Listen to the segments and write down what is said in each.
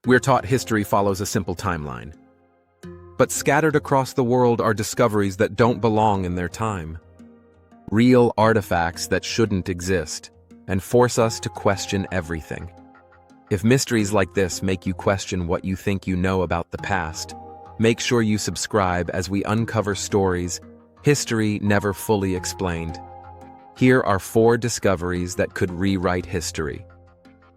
We're taught history follows a simple timeline. But scattered across the world are discoveries that don't belong in their time. Real artifacts that shouldn't exist, and force us to question everything. If mysteries like this make you question what you think you know about the past, make sure you subscribe as we uncover stories history never fully explained. Here are 4 discoveries that could rewrite history.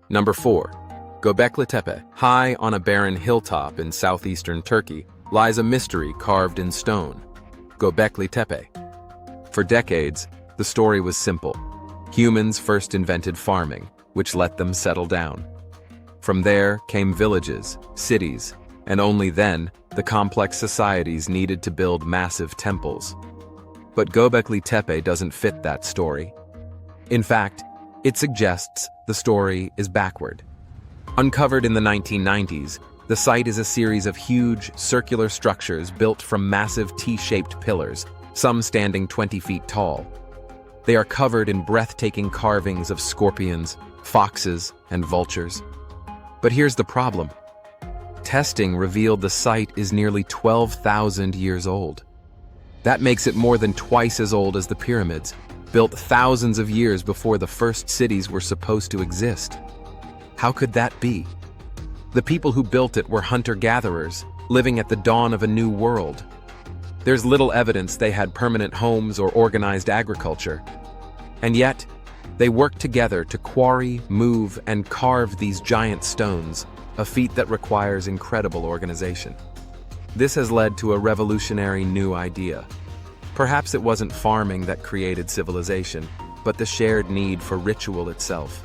Number 4. Göbekli Tepe. High on a barren hilltop in southeastern Turkey lies a mystery carved in stone. Göbekli Tepe. For decades, the story was simple. Humans first invented farming, which let them settle down. From there came villages, cities, and only then, the complex societies needed to build massive temples. But Göbekli Tepe doesn't fit that story. In fact, it suggests the story is backward. Uncovered in the 1990s, the site is a series of huge, circular structures built from massive T-shaped pillars, some standing 20 feet tall. They are covered in breathtaking carvings of scorpions, foxes, and vultures. But here's the problem. Testing revealed the site is nearly 12,000 years old. That makes it more than twice as old as the pyramids, built thousands of years before the first cities were supposed to exist. How could that be? The people who built it were hunter-gatherers, living at the dawn of a new world. There's little evidence they had permanent homes or organized agriculture. And yet, they worked together to quarry, move, and carve these giant stones, a feat that requires incredible organization. This has led to a revolutionary new idea. Perhaps it wasn't farming that created civilization, but the shared need for ritual itself.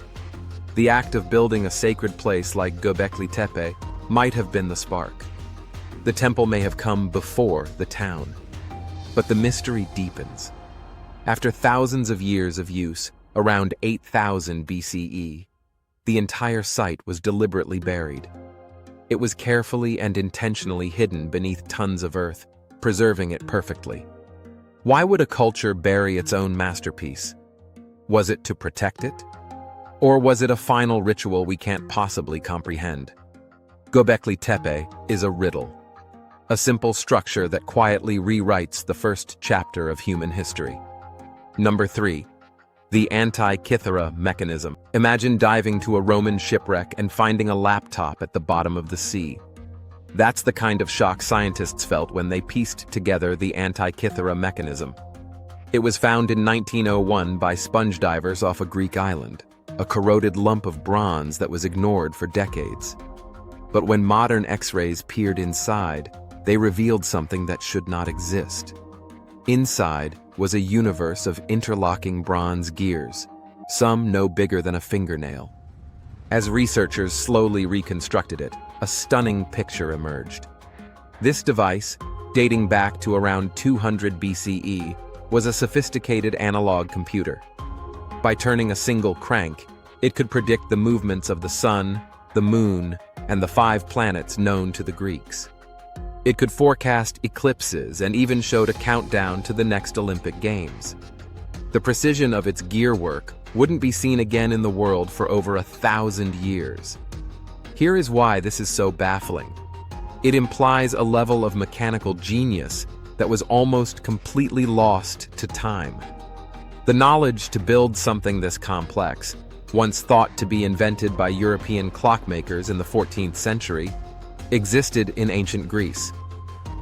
The act of building a sacred place like Göbekli Tepe might have been the spark. The temple may have come before the town. But the mystery deepens. After thousands of years of use, around 8000 BCE, the entire site was deliberately buried. It was carefully and intentionally hidden beneath tons of earth, preserving it perfectly. Why would a culture bury its own masterpiece? Was it to protect it? Or was it a final ritual we can't possibly comprehend? Göbekli Tepe is a riddle. A simple structure that quietly rewrites the first chapter of human history. Number 3. The Antikythera mechanism. Imagine diving to a Roman shipwreck and finding a laptop at the bottom of the sea. That's the kind of shock scientists felt when they pieced together the Antikythera mechanism. It was found in 1901 by sponge divers off a Greek island, a corroded lump of bronze that was ignored for decades. But when modern X-rays peered inside, they revealed something that should not exist. Inside was a universe of interlocking bronze gears, some no bigger than a fingernail. As researchers slowly reconstructed it, a stunning picture emerged. This device, dating back to around 200 BCE, was a sophisticated analog computer. By turning a single crank, it could predict the movements of the sun, the moon, and the 5 planets known to the Greeks. It could forecast eclipses and even showed a countdown to the next Olympic Games. The precision of its gearwork wouldn't be seen again in the world for over 1,000 years. Here is why this is so baffling. It implies a level of mechanical genius that was almost completely lost to time. The knowledge to build something this complex, once thought to be invented by European clockmakers in the 14th century, existed in ancient Greece.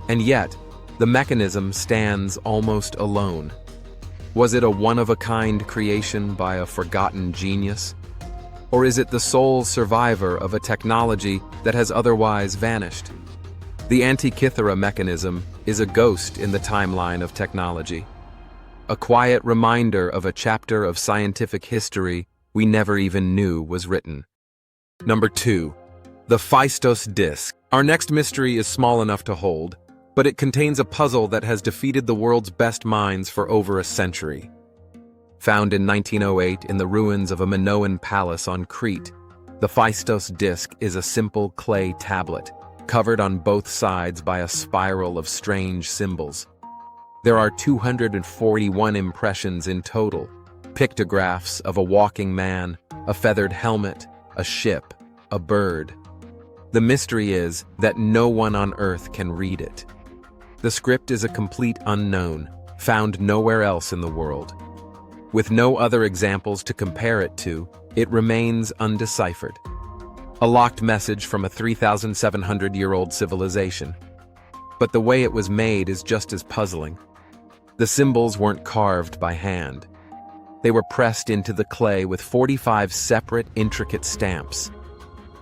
And yet, the mechanism stands almost alone. Was it a one-of-a-kind creation by a forgotten genius? Or is it the sole survivor of a technology that has otherwise vanished? The Antikythera mechanism is a ghost in the timeline of technology. A quiet reminder of a chapter of scientific history we never even knew was written. Number 2. The Phaistos disk. Our next mystery is small enough to hold, but it contains a puzzle that has defeated the world's best minds for over a century. Found in 1908 in the ruins of a Minoan palace on Crete, the Phaistos disk is a simple clay tablet, covered on both sides by a spiral of strange symbols. There are 241 impressions in total, pictographs of a walking man, a feathered helmet, a ship, a bird. The mystery is that no one on Earth can read it. The script is a complete unknown, found nowhere else in the world. With no other examples to compare it to, it remains undeciphered. A locked message from a 3,700-year-old civilization. But the way it was made is just as puzzling. The symbols weren't carved by hand. They were pressed into the clay with 45 separate, intricate stamps.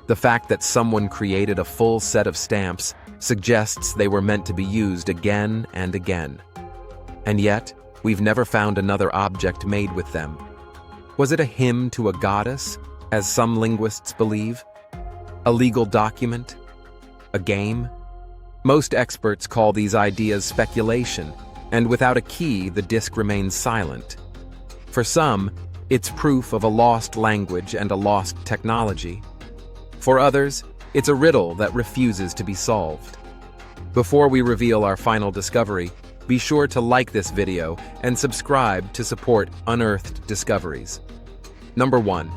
The fact that someone created a full set of stamps suggests they were meant to be used again and again. And yet, we've never found another object made with them. Was it a hymn to a goddess, as some linguists believe? A legal document? A game? Most experts call these ideas speculation, and without a key, the disc remains silent. For some, it's proof of a lost language and a lost technology. For others, it's a riddle that refuses to be solved. Before we reveal our final discovery, be sure to like this video and subscribe to support unearthed discoveries. Number 1.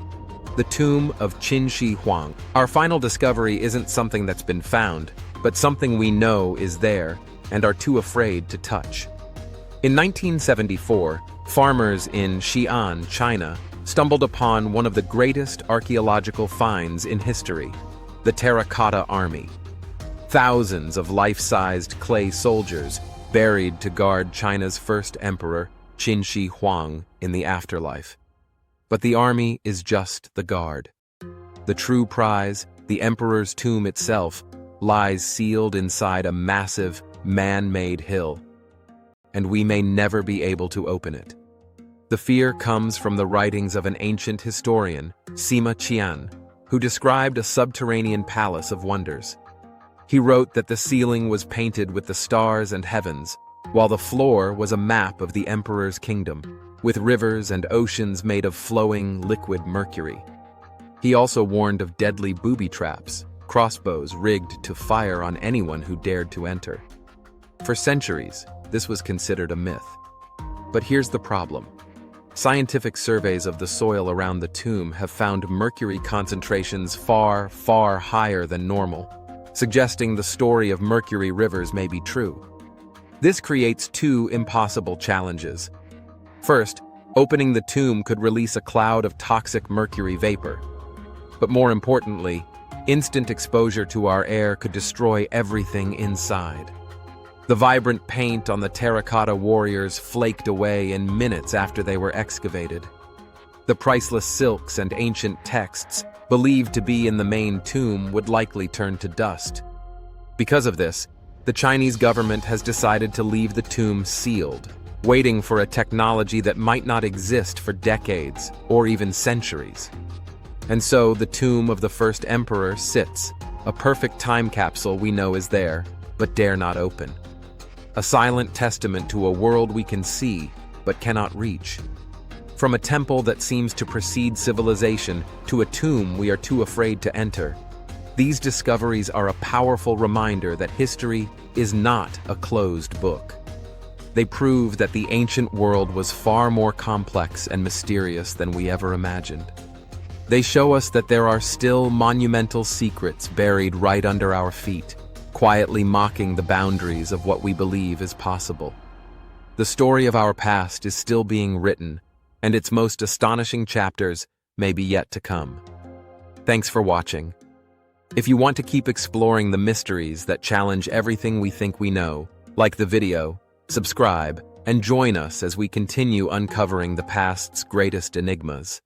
The tomb of Qin Shi Huang. Our final discovery isn't something that's been found, but something we know is there and are too afraid to touch. In 1974, farmers in Xi'an, China, stumbled upon one of the greatest archaeological finds in history, the terracotta army. Thousands of life-sized clay soldiers buried to guard China's first emperor, Qin Shi Huang, in the afterlife. But the army is just the guard. The true prize, the emperor's tomb itself, lies sealed inside a massive, man-made hill, and we may never be able to open it. The fear comes from the writings of an ancient historian, Sima Qian, who described a subterranean palace of wonders. He wrote that the ceiling was painted with the stars and heavens, while the floor was a map of the emperor's kingdom, with rivers and oceans made of flowing, liquid mercury. He also warned of deadly booby traps, crossbows rigged to fire on anyone who dared to enter. For centuries, this was considered a myth. But here's the problem. Scientific surveys of the soil around the tomb have found mercury concentrations far, far higher than normal, suggesting the story of mercury rivers may be true. This creates two impossible challenges. First, opening the tomb could release a cloud of toxic mercury vapor. But more importantly, instant exposure to our air could destroy everything inside. The vibrant paint on the terracotta warriors flaked away in minutes after they were excavated. The priceless silks and ancient texts, believed to be in the main tomb, would likely turn to dust. Because of this, the Chinese government has decided to leave the tomb sealed, waiting for a technology that might not exist for decades or even centuries. And so the tomb of the first emperor sits, a perfect time capsule we know is there, but dare not open. A silent testament to a world we can see, but cannot reach. From a temple that seems to precede civilization to a tomb we are too afraid to enter, these discoveries are a powerful reminder that history is not a closed book. They prove that the ancient world was far more complex and mysterious than we ever imagined. They show us that there are still monumental secrets buried right under our feet, quietly mocking the boundaries of what we believe is possible. The story of our past is still being written, and its most astonishing chapters may be yet to come. Thanks for watching. If you want to keep exploring the mysteries that challenge everything we think we know, like the video, subscribe, and join us as we continue uncovering the past's greatest enigmas.